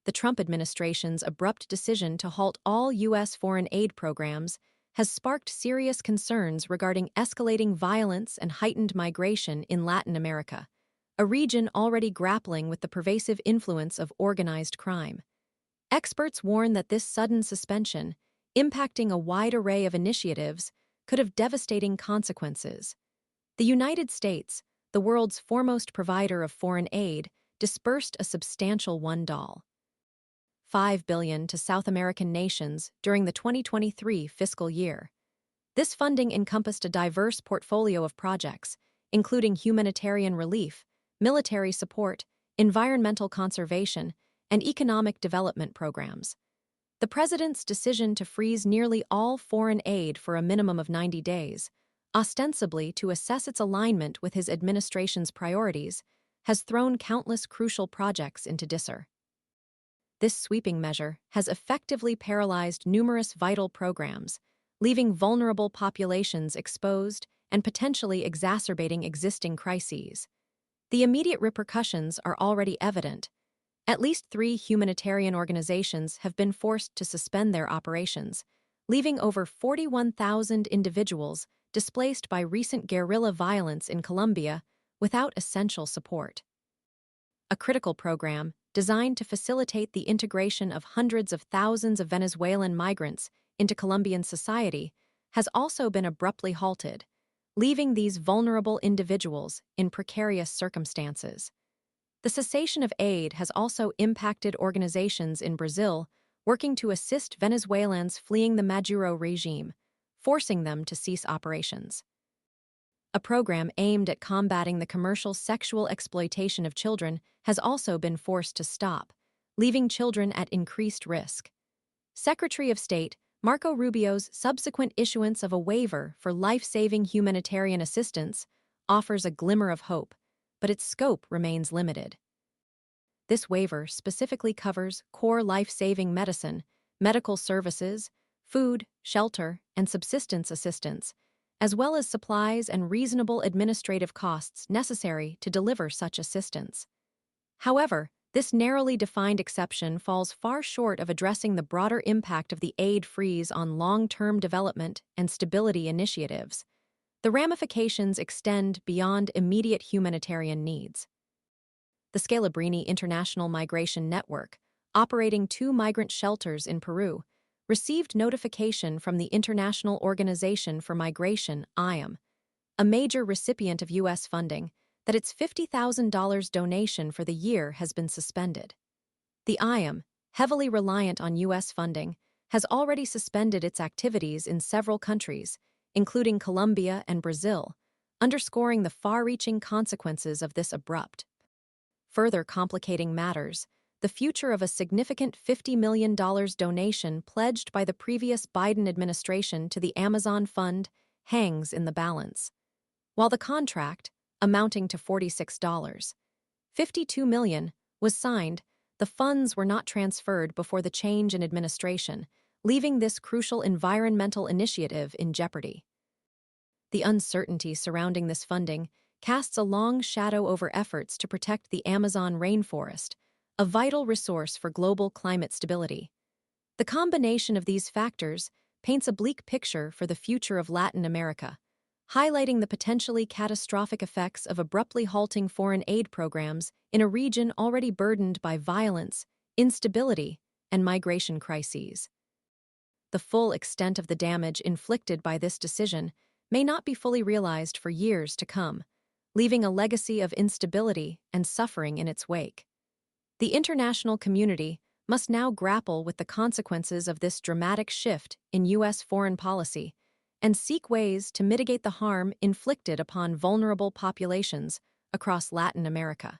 the Trump administration's abrupt decision to halt all U.S. foreign aid programs has sparked serious concerns regarding escalating violence and heightened migration in Latin America, a region already grappling with the pervasive influence of organized crime. Experts warn that this sudden suspension, impacting a wide array of initiatives, could have devastating consequences. The United States, the world's foremost provider of foreign aid, dispersed a substantial $1.5 billion to South American nations during the 2023 fiscal year. This funding encompassed a diverse portfolio of projects, including humanitarian relief, military support, environmental conservation, and economic development programs. The president's decision to freeze nearly all foreign aid for a minimum of 90 days, ostensibly to assess its alignment with his administration's priorities, has thrown countless crucial projects into disarray. This sweeping measure has effectively paralyzed numerous vital programs, leaving vulnerable populations exposed and potentially exacerbating existing crises. The immediate repercussions are already evident. At least 3 humanitarian organizations have been forced to suspend their operations, leaving over 41,000 individuals displaced by recent guerrilla violence in Colombia without essential support. A critical program, designed to facilitate the integration of hundreds of thousands of Venezuelan migrants into Colombian society, has also been abruptly halted, leaving these vulnerable individuals in precarious circumstances. The cessation of aid has also impacted organizations in Brazil working to assist Venezuelans fleeing the Maduro regime, forcing them to cease operations. A program aimed at combating the commercial sexual exploitation of children has also been forced to stop, leaving children at increased risk. Secretary of State Marco Rubio's subsequent issuance of a waiver for life-saving humanitarian assistance offers a glimmer of hope, but its scope remains limited. This waiver specifically covers core life-saving medicine, medical services, food, shelter, and subsistence assistance, as well as supplies and reasonable administrative costs necessary to deliver such assistance. However, this narrowly defined exception falls far short of addressing the broader impact of the aid freeze on long-term development and stability initiatives. The ramifications extend beyond immediate humanitarian needs. The Scalabrini International Migration Network, operating 2 migrant shelters in Peru, received notification from the International Organization for Migration, IOM, a major recipient of U.S. funding, that its $50,000 donation for the year has been suspended. The IOM, heavily reliant on U.S. funding, has already suspended its activities in several countries, including Colombia and Brazil, underscoring the far-reaching consequences of this abrupt. Further complicating matters, the future of a significant $50 million donation pledged by the previous Biden administration to the Amazon Fund hangs in the balance. While the contract, amounting to $46.52 million, was signed, the funds were not transferred before the change in administration, leaving this crucial environmental initiative in jeopardy. The uncertainty surrounding this funding casts a long shadow over efforts to protect the Amazon rainforest, a vital resource for global climate stability. The combination of these factors paints a bleak picture for the future of Latin America, highlighting the potentially catastrophic effects of abruptly halting foreign aid programs in a region already burdened by violence, instability, and migration crises. The full extent of the damage inflicted by this decision may not be fully realized for years to come, leaving a legacy of instability and suffering in its wake. The international community must now grapple with the consequences of this dramatic shift in U.S. foreign policy and seek ways to mitigate the harm inflicted upon vulnerable populations across Latin America.